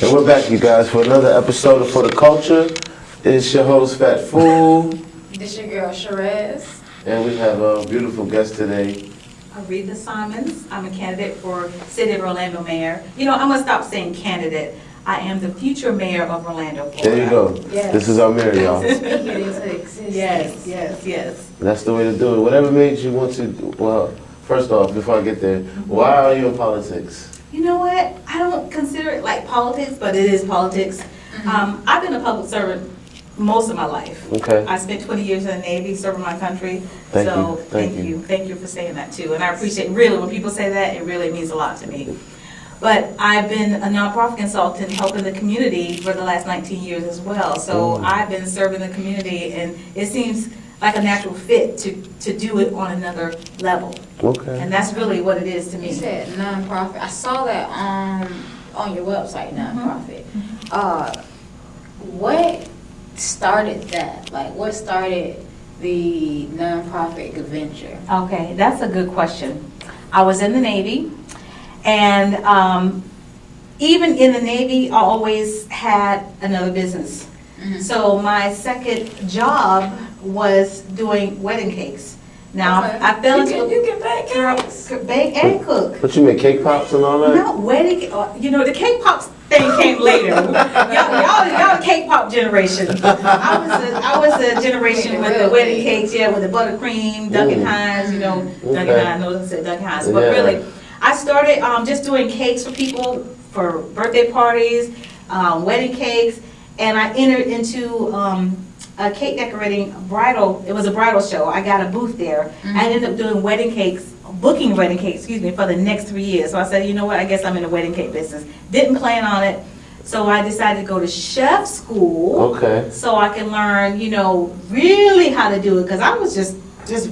And we're back, you guys, for another episode of For the Culture. It's your host, Fat Fool. This your girl, Sherez. And we have a beautiful guest today. Aretha Simons. I'm a candidate for City of Orlando Mayor. You know, I'm going to stop saying candidate. I am the future mayor of Orlando, Florida. There you go. Yes. This is our mayor, y'all. Speak it into existence. Yes. That's the way to do it. Whatever made you want to, well, first off, before I get there, why are you in politics? You know what? I don't consider it like politics, but it is politics. I've been a public servant most of my life. Okay. I spent 20 years in the Navy serving my country. Thank so you. Thank you for saying that too. And I appreciate, really, when people say that, it really means a lot to me. But I've been a nonprofit consultant helping the community for the last 19 years as well. So I've been serving the community, and it seems like a natural fit to do it on another level. Okay. And that's really what it is to me. You said nonprofit. I saw that on your website, nonprofit. What started that? Like, what started the nonprofit venture? Okay, that's a good question. I was in the Navy, and even in the Navy, I always had another business. So my second job was doing wedding cakes. Now, Okay. I fell into You can bake cakes. bake and cook. But you make cake pops and all that? Not wedding, you know, the cake pops thing came later. y'all cake pop generation. I was the generation with the wedding cakes, with the buttercream, Duncan Hines, you know, Duncan Okay. Hines, I said Duncan Hines, but Yeah. really, I started just doing cakes for people for birthday parties, wedding cakes, and I entered into a cake decorating bridal. It was a bridal show. I got a booth there. I ended up doing wedding cakes, booking wedding cakes, for the next 3 years. So I said, you know what, I guess I'm in the wedding cake business. Didn't plan on it. So I decided to go to chef school. Okay. So I can learn, really how to do it. Because I was just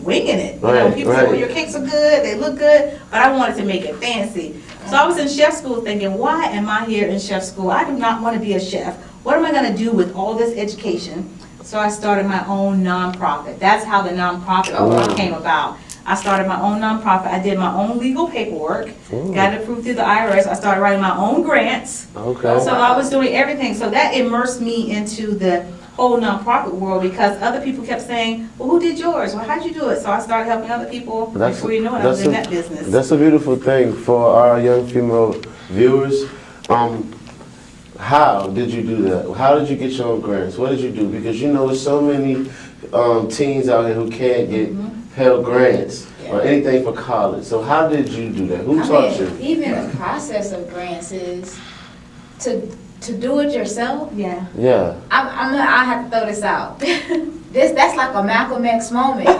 winging it. People say, well, your cakes are good, they look good, but I wanted to make it fancy. So I was in chef school thinking, why am I here in chef school? I do not want to be a chef. What am I going to do with all this education? So I started my own nonprofit. That's how the nonprofit came about. I started my own nonprofit. I did my own legal paperwork, got it approved through the IRS. I started writing my own grants. Okay. So I was doing everything. So that immersed me into the whole nonprofit world because other people kept saying, well, who did yours? Well, how'd you do it? So I started helping other people. Before you know it, I was in that business. That's a beautiful thing for our young female viewers. How did you do that? How did you get your own grants? What did you do? Because there's so many teens out here who can't get Pell Grants or anything for college. So how did you do that? Who taught you? Even the process of grants is to do it yourself. Yeah. Yeah. I have to throw this out. That's like a Malcolm X moment.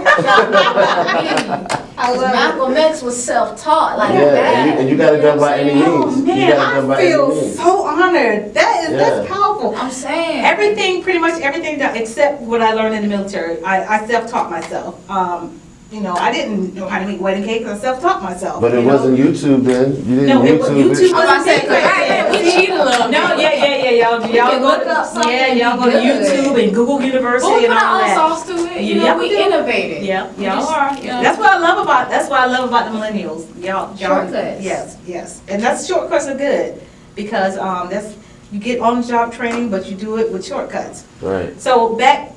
Malcolm X was self-taught like that. And you got it done by any means. Oh man, I feel so honored. That's powerful. I'm saying Pretty much everything done except what I learned in the military. I self-taught myself. I didn't know how to make wedding cakes. I self-taught myself. But it wasn't YouTube then. You didn't YouTube wasn't big back right, then. we cheated a little bit. No, y'all go to YouTube and Google University we and put all our own that. sauce to it. We innovated. Yeah, y'all are. That's what I love about. That's what I love about the millennials. Y'all. Shortcuts. Yes, and that's shortcuts are good because that's you get on the job training, but you do it with shortcuts. Right. So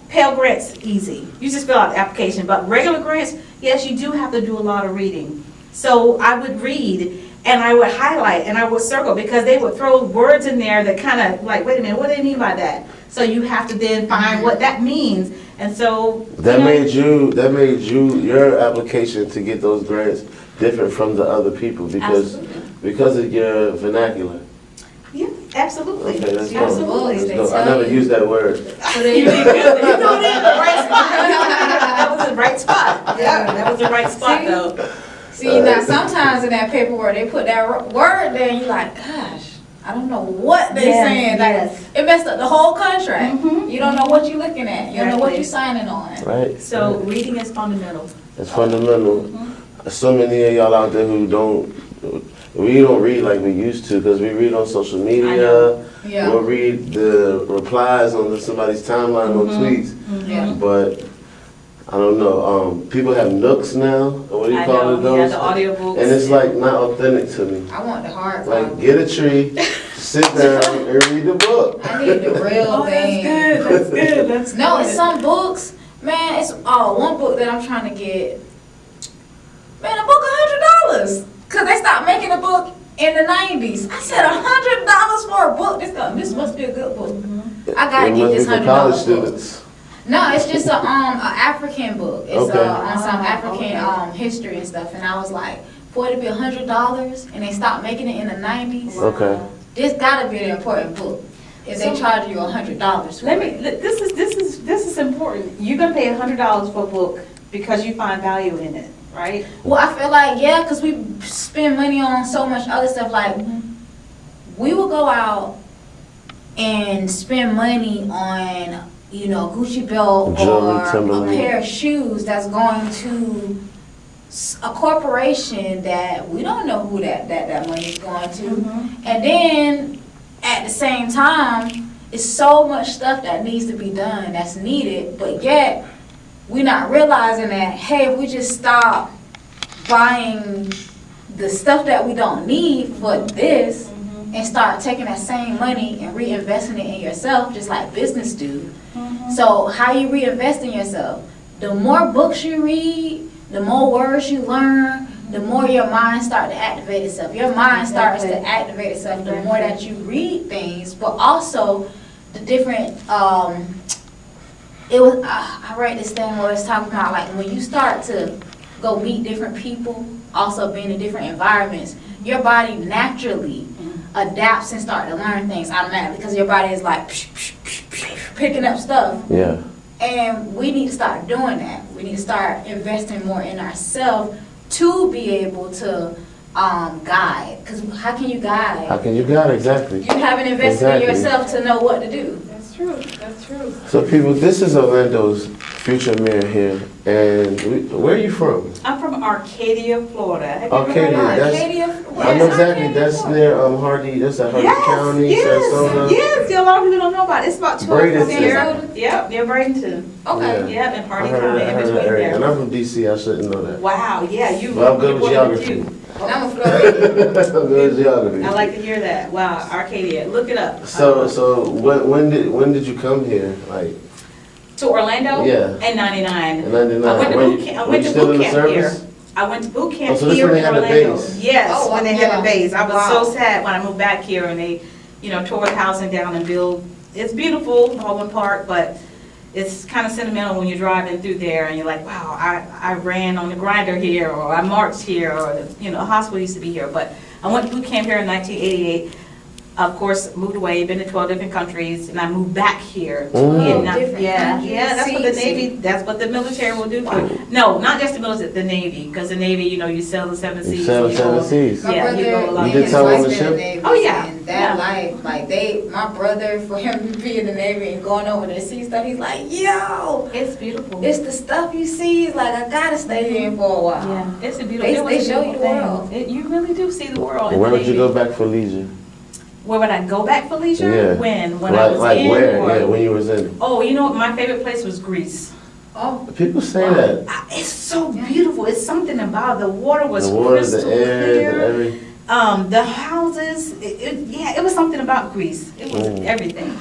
Pell Grants easy. You just fill out the application. But regular grants, yes, you do have to do a lot of reading. So I would read and I would highlight and I would circle because they would throw words in there that kind of like, wait a minute, what do they mean by that? So you have to then find what that means. And so that made your application to get those grants different from the other people because of your vernacular. Yeah, absolutely. Okay, that's dope. Absolutely. That's dope. I never used that word. So you did good. You know it in the right spot. That was the right spot. Yeah, that was the right spot though. See, now sometimes in that paperwork they put that word there, and you're like, gosh, I don't know what they're saying. Like, it messed up the whole contract. You don't know what you're looking at. You don't know what you're signing on. Right. So reading is fundamental. It's fundamental. So many of y'all out there who don't read like we used to because we read on social media. Yeah. We'll read the replies on somebody's timeline on tweets. Yeah. But I don't know. People have nooks now. Or what do you call it? Those? Yeah, the audiobooks. And it's like not authentic to me. I want the hard Like copy. get a tree, sit down and read the book. I need the real thing. That's good. That's No, it's some books, man. It's one book that I'm trying to get. Man, a book $100 because they stopped making a book in the 90s. I said $100 for a book. This must be a good book. I gotta get this $100 college book. students. No, it's just a African book. It's Okay. on some African history and stuff. And I was like, for it to be $100 and they stopped making it in the 90s. Okay. This gotta be an important book. If they charge you $100 for it. This is important. You're gonna pay $100 for a book because you find value in it, right? Well, I feel like, yeah, because we spend money on so much other stuff. Like, we will go out and spend money on, Gucci belt Jewelry, or a Timberland. pair of shoes that's going to a corporation that we don't know who that money is going to. And then, at the same time, it's so much stuff that needs to be done that's needed, but yet, we're not realizing that, hey, if we just stop buying the stuff that we don't need for this and start taking that same money and reinvesting it in yourself, just like business do. So how you reinvest in yourself? The more books you read, the more words you learn, the more your mind starts to activate itself. Your mind starts to activate itself the more that you read things, but also the different I read this thing where it's talking about like when you start to go meet different people, also being in different environments, your body naturally adapts and start to learn things automatically because your body is like picking up stuff. Yeah. And we need to start doing that. We need to start investing more in ourselves to be able to guide. Because how can you guide? How can you guide? Exactly. You haven't invested in yourself to know what to do. That's true. That's true. So people, this is Orlando's future mayor here, and where are you from? I'm from Arcadia, Florida. Have you Arcadia, heard of it? Arcadia, I know exactly. That's near Hardy. That's at Hardy County, Sarasota. Yes, a lot of people don't know about it. It's about 12 from Bradenton. here. Yep, near Bradenton. Okay. Yep, in I Hardy heard County, that, in I heard between that area. there. And I'm from DC. I shouldn't know that. Wow, yeah, you. But I'm good with you geography. too. And I'm a Floridian. I'm good with geography. I like to hear that. Wow, Arcadia, look it up. So when did you come here? Like To Orlando? Yeah. In 99. in '99? I went to boot camp, Were you still in the here. service? I went to boot camp Oh, so this here when they in had the Orlando. base? Yes, Oh, when they yeah. had the base. I was Wow. so sad when I moved back here and they, tore the housing down and built. It's beautiful, Baldwin Park, but it's kind of sentimental when you're driving through there and you're like, wow, I ran on the grinder here, or I marched here, or the hospital used to be here. But I went to boot camp here in 1988. Of course, moved away, been to 12 different countries, and I moved back here. Mm. Different countries. That's what the Navy, that's what the military will do. No, not just the military, the Navy, because the Navy, you sail the 7 seas. You sail the 7 seas. My Yeah, brother, you go a lot. You did his time on wife the been in ship? Navy, Oh, yeah. And that Yeah. life, like my brother, for him to be in the Navy and going over there to see stuff, he's like, yo, It's beautiful. it's the stuff you see. It's like, I gotta stay here for a while. Yeah, it's a beautiful. They it was a show you beautiful the world. thing. You really do see the world. in Where the would you Navy. go back for leisure? Where would I go back for leisure? Yeah. When I was in. where? or- Yeah, when you was in. Oh, you know what? My favorite place was Greece. Oh, People say that. It's so beautiful. It's something about the water was The water, crystal the air, clear. the every. The houses. It was something about Greece. It was everything.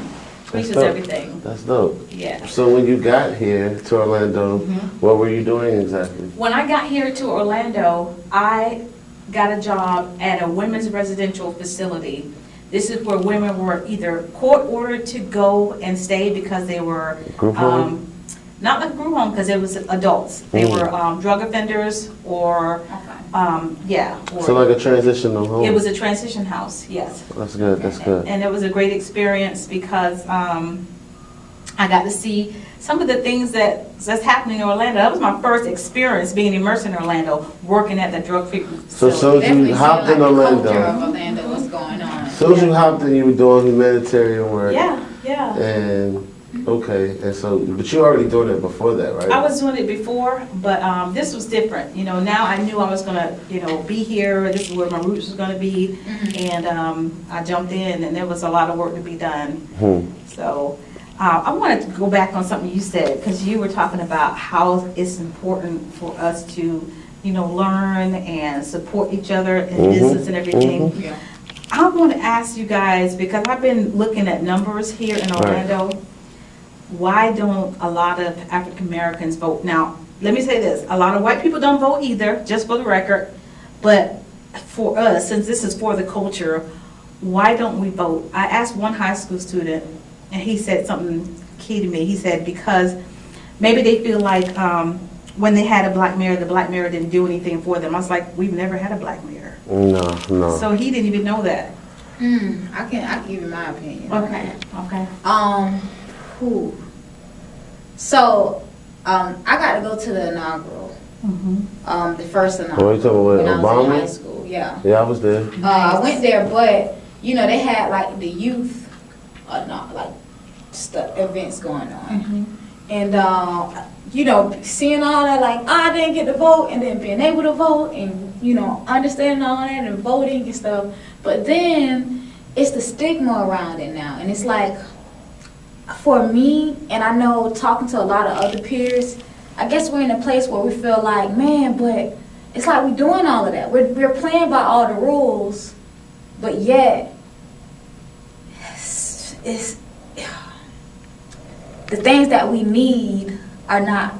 Greece was dope. everything. That's dope. Yeah. So when you got here to Orlando, what were you doing exactly? When I got here to Orlando, I got a job at a women's residential facility. This is where women were either court ordered to go and stay because they were, Group home? not like group home, because it was adults. They were drug offenders or, okay. or So like a transitional home. it was a transition house, yes. That's good. That's good. And it was a great experience because I got to see some of the things that's happening in Orlando. That was my first experience being immersed in Orlando, working at the drug treatment So facility. you hopped in The culture of Orlando. Orlando, what's going on. So you hopped in, you were doing humanitarian work. Yeah, yeah. And okay, and so but you were already doing it before that, right? I was doing it before, but this was different. Now I knew I was gonna, be here. This is where my roots was gonna be, and I jumped in, and there was a lot of work to be done. So I wanted to go back on something you said, because you were talking about how it's important for us to, learn and support each other in business and everything. Yeah. I want to ask you guys, because I've been looking at numbers here in Orlando. Why don't a lot of African Americans vote? Now, let me say this. A lot of white people don't vote either, just for the record. But for us, since this is for the culture, why don't we vote? I asked one high school student, and he said something key to me. He said because maybe they feel like when they had a black mayor, the black mayor didn't do anything for them. I was like, we've never had a black mayor. No. So he didn't even know that. I can give you my opinion. Okay. So, I got to go to the inaugural. The first inaugural. Oh, you talking when about I was in Obama? high school, yeah. Yeah, I was there. I went there, but they had like the youth, events going on, and seeing all that, like I didn't get to vote, and then being able to vote, and understanding all that and voting and stuff. But then it's the stigma around it now, and it's like for me, and I know talking to a lot of other peers, I guess we're in a place where we feel like, man, but it's like we're doing all of that. We're playing by all the rules, but yet it's the things that we need are not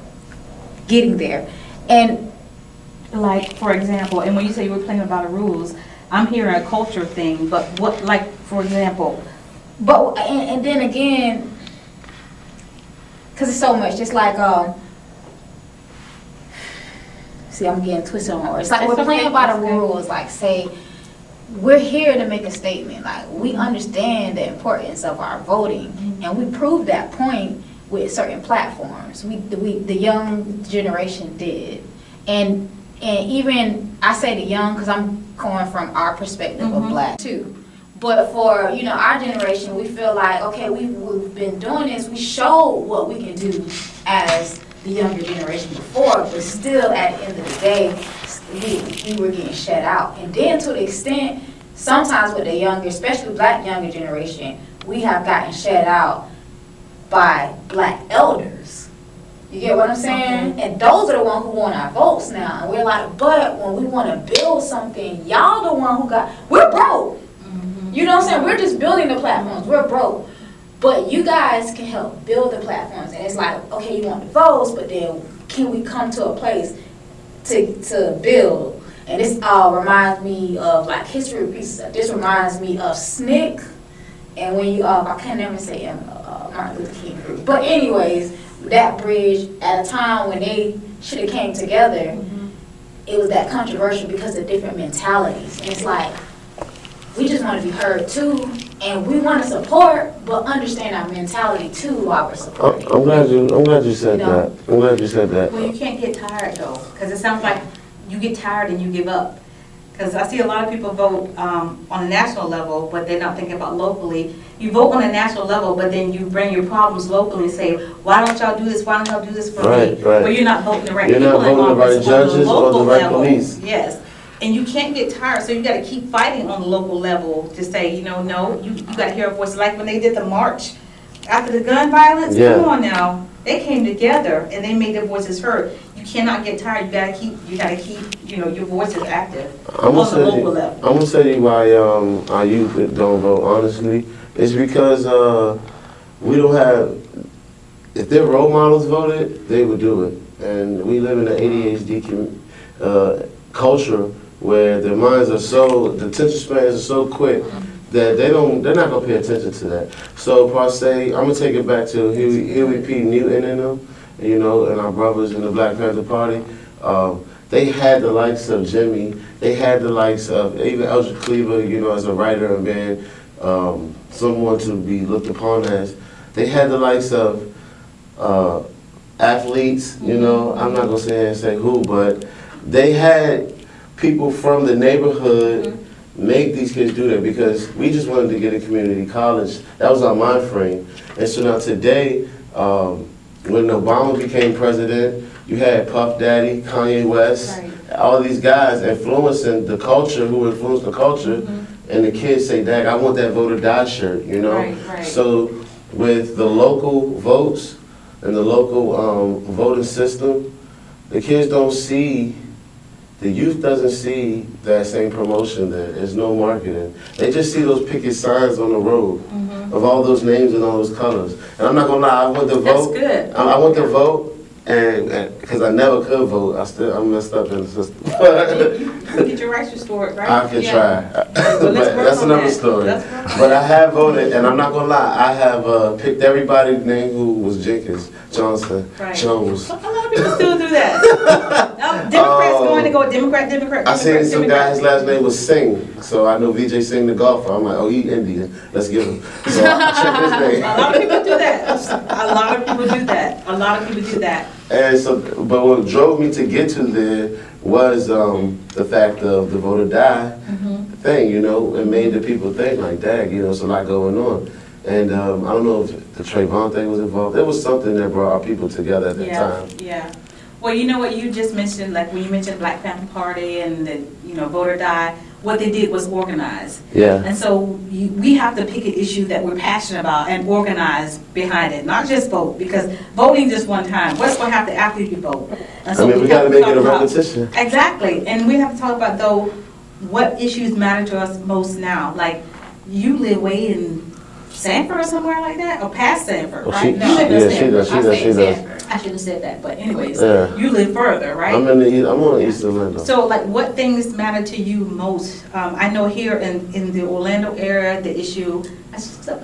getting there. And like, for example, and when you say you were playing by the rules, I'm hearing a culture thing, but what, like, for example? But, and then again, because it's so much, just like, see, I'm getting twisted on my words. It's like we're playing by the rules, like, say, we're here to make a statement. Like, we understand the importance of our voting, and we proved that point with certain platforms. The young generation did. And even, I say the young because I'm going from our perspective of black too. But for, our generation, we feel like, okay, we've been doing this. We showed what we can do as the younger generation before, but still at the end of the day, we were getting shut out. And then to the extent, sometimes with the younger, especially black younger generation, we have gotten shut out by black elders. You get what I'm saying? And those are the ones who want our votes now. And we're like, but when we want to build something, y'all the one who we're broke. You know what I'm saying? We're just building the platforms. We're broke. But you guys can help build the platforms. And it's like, okay, you want the votes, but then can we come to a place to build? And this all reminds me of like history repeats. This reminds me of SNCC. And when you, I can't never say Martin Luther King. But anyways, that bridge at a time when they should have came together, it was that controversial because of different mentalities. And it's like, we just want to be heard too, and we want to support, but understand our mentality too while we're supporting. I'm glad you said that. I'm glad you said that. Well, you can't get tired though, because it sounds like you get tired and you give up. Because I see a lot of people vote on a national level, but they're not thinking about locally. You vote on a national level, but then you bring your problems locally and say, why don't y'all do this? Why don't y'all do this for me? Right. But you're not voting the right people. You're not voting the right judges or the right police. Yes. And you can't get tired, so you got to keep fighting on the local level to say, no, you got to hear a voice. Like when they did the march after the gun violence, come on now. They came together and they made their voices heard. You cannot get tired. You got to keep, your voices active on the local level. I'm gonna tell you why our youth don't vote. Honestly, it's because we don't have. If their role models voted, they would do it. And we live in an ADHD culture where their minds are the attention spans are so quick that they're not gonna pay attention to that. So per se, I'm gonna take it back to Huey P. Newton and them, and our brothers in the Black Panther Party. They had the likes of Jimmy. They had the likes of even Eldridge Cleaver, as a writer and being someone to be looked upon as. They had the likes of athletes. I'm not gonna say who, but they had people from the neighborhood make these kids do that because we just wanted to get a community college. That was our mind frame. And so now today, when Obama became president, you had Puff Daddy, Kanye West, all these guys influencing the culture, who influenced the culture, and the kids say, Dad, I want that vote or die shirt, So with the local votes and the local voting system, the kids don't see the youth doesn't see that same promotion there. There's no marketing. They just see those picket signs on the road of all those names and all those colors. And I'm not gonna lie, I went to vote. That's good. I went to vote, and because I never could vote, I'm messed up in the system. You get your rights restored, right? I could try, but let's work that's on another that. story. Let's work on But I have voted, and I'm not gonna lie, I have picked everybody's name who was Jenkins, Johnson, Right. Jones. A lot of people still do that. Democrats going to go Democrat. I seen some guy, his last name was Singh, so I know VJ Singh the golfer. I'm like, oh, he Indian, let's get him. So I checked his name. A lot of people do that. A lot of people do that. And so, but what drove me to get to there was the fact of the vote or die thing, you know, and made the people think like, dang, you know, it's a lot going on. And I don't know if the Trayvon thing was involved. It was something that brought our people together at that time. Yeah. Well, you know what you just mentioned, like when you mentioned Black Panther Party and the, vote or die, what they did was organize. Yeah. And so we have to pick an issue that we're passionate about and organize behind it, not just vote, because voting just one time. What's going to happen after you vote? And so we got to make it a repetition. Exactly. And we have to talk about, though, what issues matter to us most now. Like, you live way in Sanford or somewhere like that, or past Sanford, Well, right? she does. does. I should have said that, but anyways, Yeah. you live further, right? I'm on East Orlando. So, like, what things matter to you most? I know here in the Orlando area, the issue,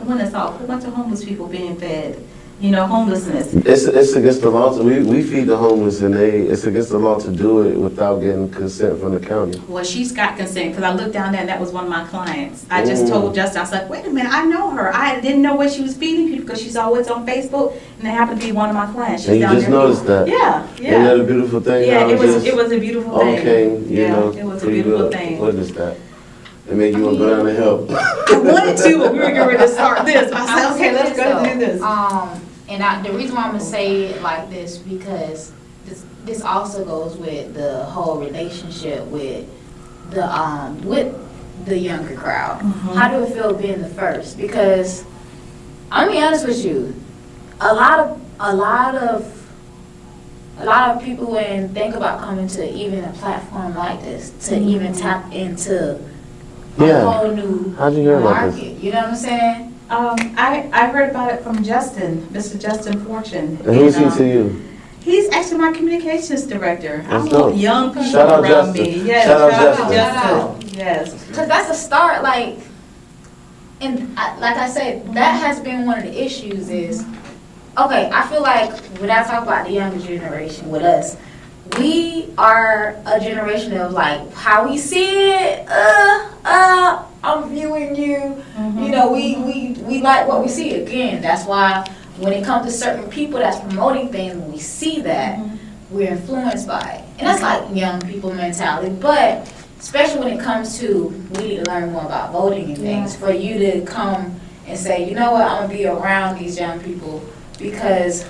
when I saw a whole bunch of homeless people being fed, homelessness. It's against the law. We feed the homeless, and it's against the law to do it without getting consent from the county. Well, she's got consent, because I looked down there and that was one of my clients. I just told Justin, I was like, wait a minute, I know her. I didn't know what she was feeding people because she's always on Facebook, and they happened to be one of my clients. She's And you down just there. noticed that. Yeah. Isn't that a beautiful thing? Yeah, How it was a beautiful thing. Okay, it was a beautiful thing. What is that? It made you want to go down and help. I wanted to, but we were getting ready to start this. I said, okay, let's go do this. And the reason why I'm gonna say it like this, because this also goes with the whole relationship with the younger crowd. How do it feel being the first? Because I'm gonna be honest with you, a lot of people when think about coming to even a platform like this to even tap into a whole new How'd you hear about market. this? You know what I'm saying? I heard about it from Justin, Mr. Justin Fortune. And who's he to you? He's actually my communications director. I That's want dope. young people Shout out around Justin. me. Yes, Shout out to Justin. Justin. Yes. Because that's a start, like I said, that has been one of the issues is, okay, I feel like when I talk about the younger generation with us, we are a generation of like how we see it, I'm viewing you, we like what we see. Again, that's why when it comes to certain people that's promoting things, when we see that, we're influenced by it. And that's like young people mentality, but especially when it comes to, we need to learn more about voting and things, for you to come and say, you know what, I'm gonna be around these young people, because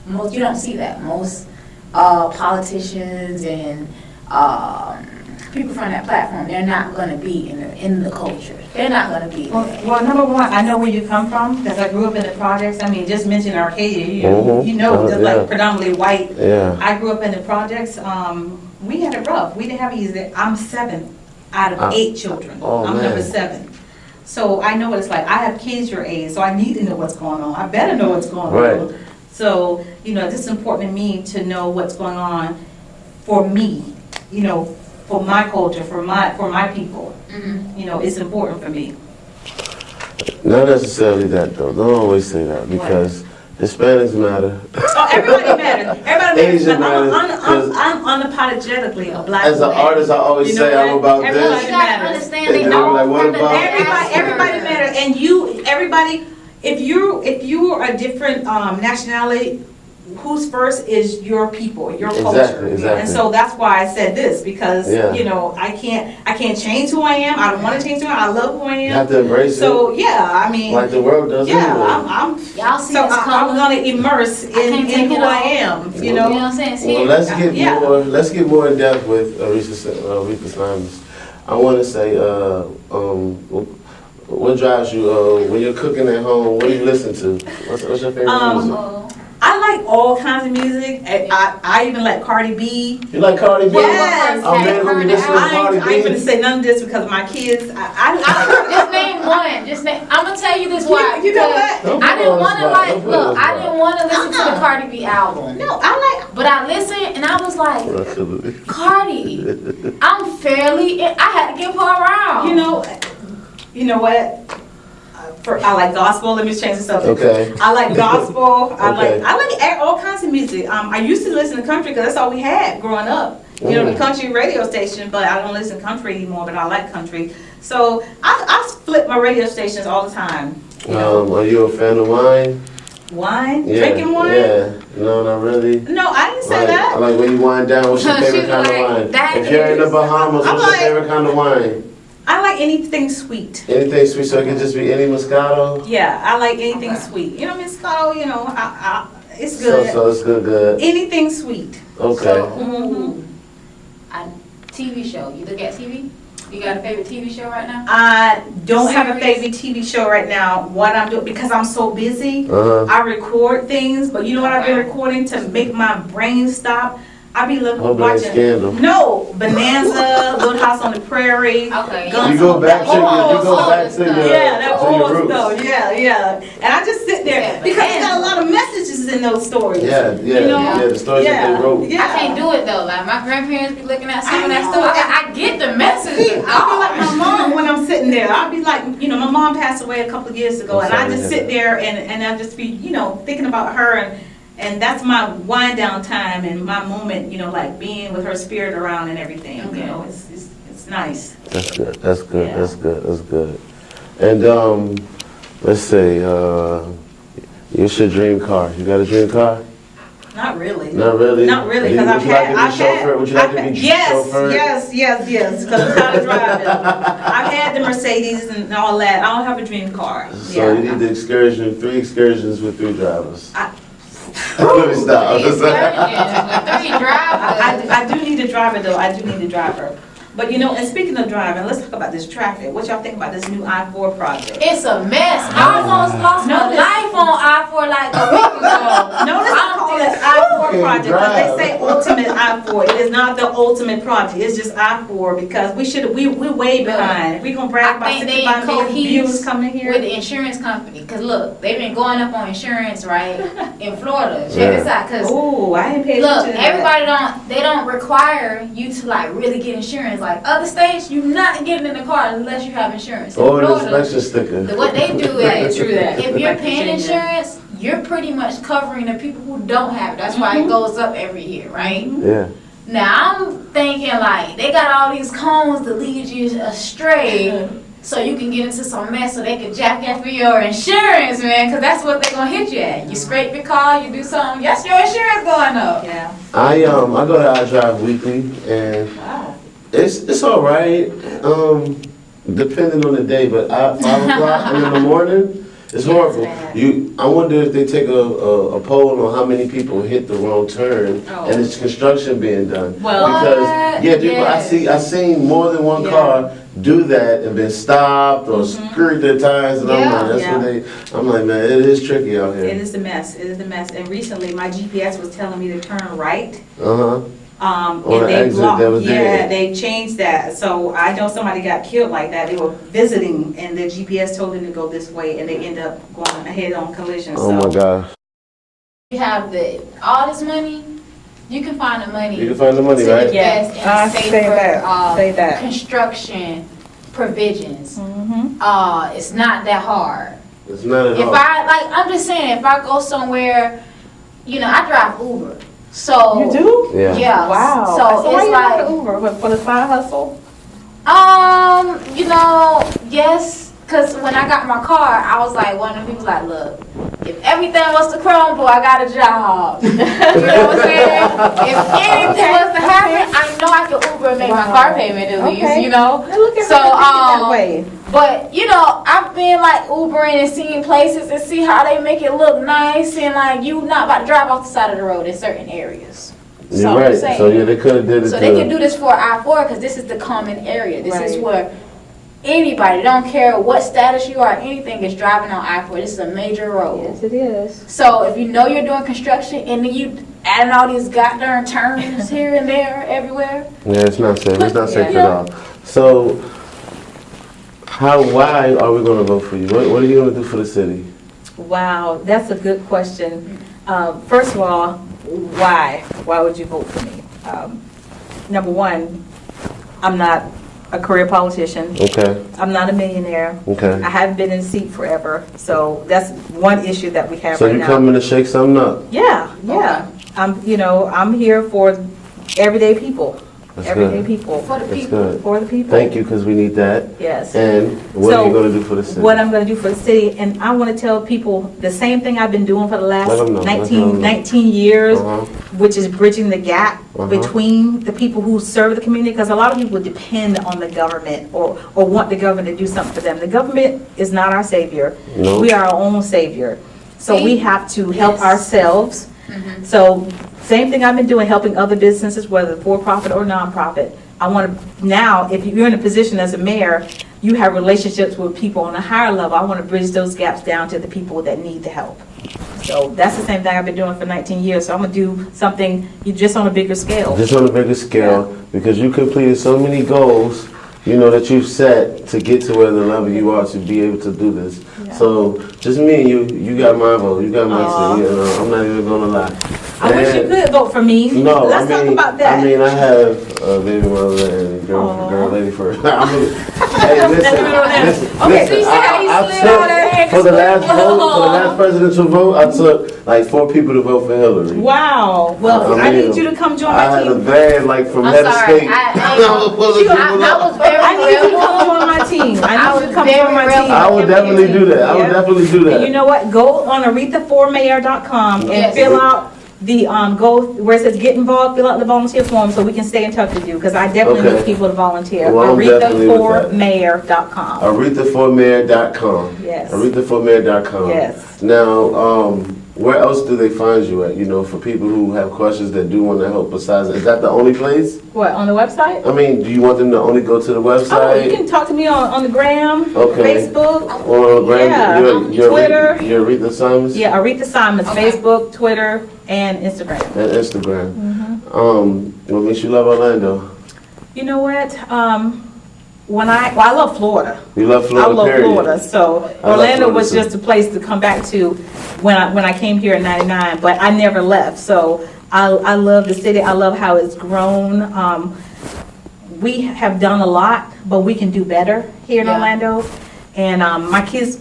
you don't see that. Most politicians and people from that platform, they're not gonna be in the culture. They're not gonna be there. Well, number one, I know where you come from, because I grew up in the projects. I mean, just mention Arcadia, like predominantly white. Yeah. I grew up in the projects. We had it rough. We didn't have it easy. I'm 7 out of 8 children. I'm number 7. So I know what it's like. I have kids your age, so I need to know what's going on. I better know what's going on. So, this is important to me to know what's going on for me, for my culture, for my people. It's important for me. Not necessarily that, though. Don't always say that, because Hispanics matter. Oh, everybody matters. Everybody matters. Asian But I'm unapologetically a black woman. As an artist, I always say I'm about this. You gotta understand, they And know like, what about Everybody matters, and everybody. If you are a different nationality, who's first is your people, your culture. Exactly. And so that's why I said this, because I can't change who I am. I don't want to change who I am. I love who I am. You have to embrace it. So I mean, like the world does. I'm y'all see so this I'm gonna immerse in who I am. You know what I'm saying? It's Well, here. let's get more in depth with Aretha Simons. I want to say, what drives you when you're cooking at home? What do you listen to? What's your favorite music? I like all kinds of music. I even like Cardi B. You like Cardi B? Yes. Oh man, who listen to Cardi I ain't B? gonna say none of this because of my kids. Just name one. Just name. I'm gonna tell you this why. You know what? Don't I put didn't on the want to spot. like. Don't put on Look, the I spot. didn't want to listen to the Cardi B album. No, I But I listened and I was like, Absolutely. Cardi, I'm fairly. I had to give her a round. you know what? I like gospel. Let me change the subject. Okay. I like gospel. Okay. I like all kinds of music. I used to listen to country because that's all we had growing up. You know, the country radio station, but I don't listen to country anymore. But I like country, so I flip my radio stations all the time. You know, Are you a fan of wine? wine, Yeah, drinking wine. Yeah. No, not really. No, I didn't say Like, that. I like when you wind down. What's your She's favorite kind like, of wine? that If you're in the is- Bahamas, I'm what's your like- favorite kind of wine? I like anything sweet. Anything sweet, so it can just be any Moscato. Yeah, I like anything Okay. sweet. You know, Moscato. You know, it's So, good. so it's good. Anything sweet. Okay. So, Mhm. TV show. You look at TV? You got a favorite TV show right now? I don't have a Series? favorite TV show right now. What I'm doing, because I'm so busy, Uh-huh. I record things, but you know what I've been Okay. recording to make my brain stop? I be looking, Hope it ain't watching. Scandal. No, Bonanza, Little House on the Prairie. Okay. Guns You go N' back to your, Roses. you go back to your, Yeah, that to your old roots. stuff. Yeah. And I just sit there Yeah, because it's got a lot of messages in those stories. Yeah, You know? the stories that they wrote. Yeah. I can't do it though. Like my grandparents be looking at some of that stuff. I get the message. See, I'll be like my mom when I'm sitting there. I'll be like, you know, my mom passed away a couple of years ago, I'm and I sorry to just hear sit there and I just be, you know, thinking about her, and that's my wind down time and my moment, you know, like being with her spirit around and everything. You know, it's nice. That's good. That's good. Yeah. That's good. That's good. And let's say it's your dream car. You got a dream car? Not really. Not really. Not really, because Would you like to be chauffeur? Would you like to be chauffeur? Yes, because I'm tired of driving. I've had the Mercedes and all that. I don't have a dream car. So you need the excursion, 3 excursions with 3 drivers. I- Let me stop. Three drivers. I do need a driver though. I do need a driver. But you know, and speaking of driving, let's talk about this traffic. What y'all think about this new I-4 project? It's a mess. I almost lost my Notice- life on I-4 like a week ago. Notice I I don't call think it I-4 Okay, project because drive. they say ultimate I-4. It is not the ultimate project. It's just I-4 because we're way behind. If we gonna brag I about think they 65 million views cohese coming here. with the insurance company. Cause look, they've been going up on insurance, right, in Florida. Check this out, cause Oh, I ain't paid look, attention to that. everybody they don't require you to like really get insurance. Like other states, you're not getting in the car unless you have insurance. In Or an Florida, inspection sticker. what they do Right, is, true that. if you're Like paying Virginia. insurance, you're pretty much covering the people who don't have it. That's why it goes up every year, right? Yeah. Now I'm thinking like they got all these cones that lead you astray, so you can get into some mess, so they can jack after your insurance, man. Because that's what they're gonna hit you at. You scrape your car, you do something. Yes, your insurance going up. Yeah. I go to iDrive weekly, and Wow. it's all right. Depending on the day, but at 5 o'clock in the morning, it's horrible. bad. I wonder if they take a poll on how many people hit the wrong turn, Oh. and it's construction being done. Well- Because yeah, people, Yes. I seen more than one Yeah. car do that and been stopped or screwed their tires, and I'm Yeah. like, that's Yeah. what I'm like, man, it is tricky out It here. is a mess. It is a mess. And recently, my GPS was telling me to turn right. Uh-huh. And On the they exit blocked. that was Yeah, there. they changed that. So I know somebody got killed like that. They were visiting, and the GPS told them to go this way, and they ended up going ahead on collision. Oh my gosh. You have all this money, you can find the money. You can find the money, to right? invest in I say safer that. Say that. construction provisions. Mm-hmm. It's not that hard. It's not at If all. I'm just saying, if I go somewhere, I drive Uber. So You do? Yeah. Yeah. Wow. So why it's you like, not Uber for the side hustle? yes, because when I got my car, I was like, one of the people like, look, if everything was to crumble, I got a job. You know what I'm saying? If anything was to happen, I know I could Uber and make my car payment at least, Okay. Now look at So, that way. But I've been like Ubering and seeing places and see how they make it look nice, and like you not about to drive off the side of the road in certain areas. You're So I'm right. saying. So yeah, they could have did it. So they can do this for I-4 because this is the common area. This is Right. where anybody, don't care what status you are, anything is driving on I-4. This is a major road. Yes, it is. So if you know you're doing construction and then you adding all these goddamn turns here and there, everywhere. Yeah, it's not safe. It's not safe at all. So, why are we going to vote for you? What are you going to do for the city? Wow, that's a good question. First of all, why? Why would you vote for me? Number one, I'm not a career politician. Okay. I'm not a millionaire. Okay. I haven't been in the seat forever. So that's one issue that we have So right you now. coming to shake something up? Yeah. I'm here for everyday people. That's Everyday good. people. For the That's people. good. For the people. Thank you, because we need that. Yes. And what are you going to do for the city? What I'm going to do for the city, and I want to tell people the same thing I've been doing for the last Let 'em know, let 'em know. 19 years, Uh-huh. which is bridging the gap Uh-huh. between the people who serve the community, because a lot of people depend on the government or want the government to do something for them. The government is not our savior. No. We are our own savior. So we have to help Yes. ourselves. So same thing I've been doing, helping other businesses, whether for-profit or nonprofit. I want to, now, if you're in a position as a mayor, you have relationships with people on a higher level. I want to bridge those gaps down to the people that need the help. So that's the same thing I've been doing for 19 years. So I'm going to do something just on a bigger scale. Just on a bigger scale, because you completed so many goals, that you've set to get to where the level you are to be able to do this. Yeah. So just me and you got my vote. You got my seat. I'm not even going to lie. I wish you could vote for me. No, Let's talk about that. I have a baby mother and girl lady first. Hey, listen. Okay, so you see how you slid all that hand For the last control? vote, for the last presidential vote, I took like 4 people to vote for Hillary. Wow. Well, I need you to come join I my had a team. van like from I'm head of sorry. state. I was I very need you to real. come join my team. I I need you was to come very join my real. team. I would definitely do that. I would Yeah. definitely do And you that. know what? Go on aretha4mayor.com and Yes. fill out the, go where it says get involved, fill out the volunteer form so we can stay in touch with you, because I definitely Okay. need people to volunteer. Well, I'm definitely with that. aretha4mayor.com. Aretha4mayor.com. Yes. Aretha4mayor.com. Yes. Now, where else do they find you at? For people who have questions that do want to help besides, is that the only place? What, on the website? I mean, do you want them to only go to the website? Oh, you can talk to me on the gram, Okay. Facebook. Or Yeah, Twitter. You're Aretha Simons? Yeah, Aretha Simons, Okay. Facebook, Twitter, and Instagram. And Instagram. Mm-hmm. What makes you love Orlando? You know what? I love Florida. You love Florida, I love period. Florida, so I love Orlando Florida, was too. just a place to come back to when I came here in '99. But I never left, so I love the city. I love how it's grown. We have done a lot, but we can do better here in Yeah. Orlando. And my kids,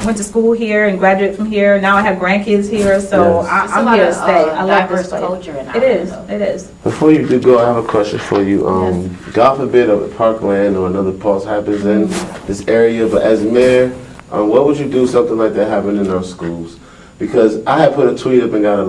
went to school here and graduated from here. Now I have grandkids here, so Yes. It's a I'm lot here to of, stay. I love diverse this place. culture in It is. Orlando. It is. Before you do go, I have a question for you. God forbid a Parkland or another pulse happens in this area, but as mayor, what would you do if something like that happened in our schools? Because I had put a tweet up and got a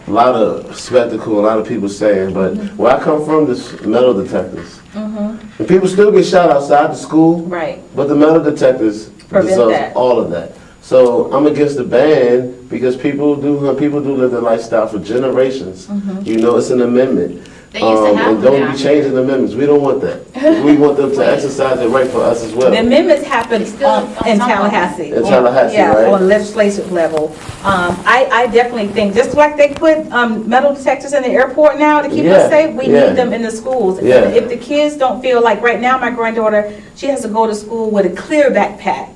lot of spectacle, a lot of people saying, but where I come from, there's metal detectors. And people still get shot outside the school, Right. but the metal detectors Prevent dissolve that. all of that. So I'm against the ban because people do live their lifestyle for generations. It's an amendment. They used to have and them don't now. be changing amendments. We don't want that. We want them to exercise their right for us as well. The amendments happened Still on in some level. Tallahassee. In Tallahassee, Yeah, right? on legislative level. I definitely think, just like they put metal detectors in the airport now to keep Yeah, us safe, we yeah. need them in the schools. Yeah. If the kids don't feel like, right now, my granddaughter, she has to go to school with a clear backpack.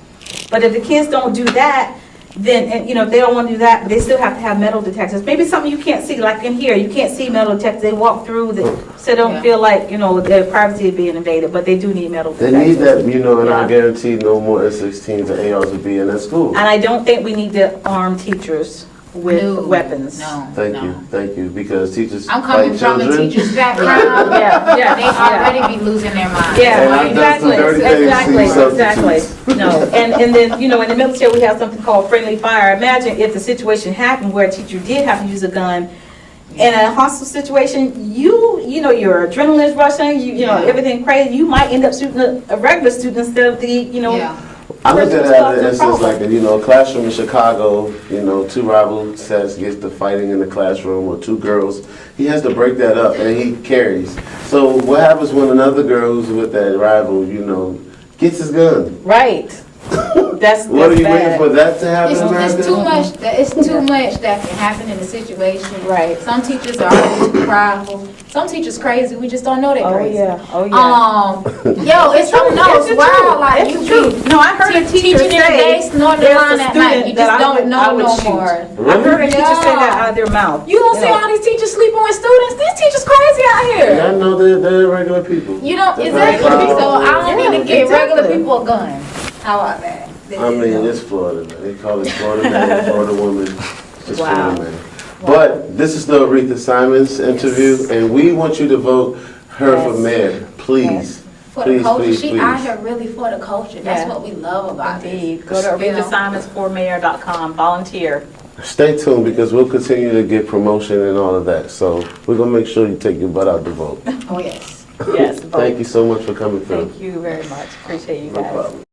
But if the kids don't do that, then, and, if they don't want to do that, they still have to have metal detectors. Maybe something you can't see, like in here, you can't see metal detectors. They walk through, so they don't Yeah. feel like, their privacy is being invaded, but they do need metal They detectors. need that, and Yeah. I guarantee no more S16s or ARs will be in that school. And I don't think we need to arm teachers with No, weapons. No. Thank no. you, because teachers I'm coming fight from a children. teacher's background. Yeah, yeah, They yeah. already be losing their minds. And Yeah, I've done some exactly, dirty things to exactly, these exactly. substitutes. No, and then, in the military, we have something called friendly fire. Imagine if the situation happened where a teacher did have to use a gun in a hostile situation, your adrenaline's rushing, Yeah. everything crazy, you might end up shooting a regular student instead of the, Yeah. I looked at it as an instance like, a classroom in Chicago, two rival sets get to fighting in the classroom, or two girls. He has to break that up, and he carries. So what happens when another girl who's with that rival, gets his gun? Right. That's What are you bad. waiting for that to happen, America? It's too much. It's too much that can happen in a situation. Right. Some teachers are already too prideful. Some teachers crazy. We just don't know they're crazy. Oh yeah. Yo, it's something else. It's Wow, like it's you true. be No, I heard a teacher teaching in the day, say snorting there's line a at night. student You that just I would don't know no shoot. more. I heard a teacher say that out of their mouth. You don't see all these teachers sleeping with students. These teachers crazy out here. And I know they're regular people. You know, That's exactly. not a So problem. I don't need to give exactly. regular people a gun. How about that? I mean, it's Florida, man. They call it Florida man, Florida woman. It's Wow. Florida man. But this is the Aretha Simons interview, and we want you to vote her for mayor, please. For Please, the culture, please, she please. out here really for the culture. That's Yeah. what we love about this. Indeed. Go to You know? ArethaSimonsForMayor.com. Volunteer. Stay tuned, because we'll continue to get promotion and all of that. So we're gonna make sure you take your butt out to vote. Oh yes. Yes. Vote. Thank you so much for coming through. Thank you very much. Appreciate you No guys. problem.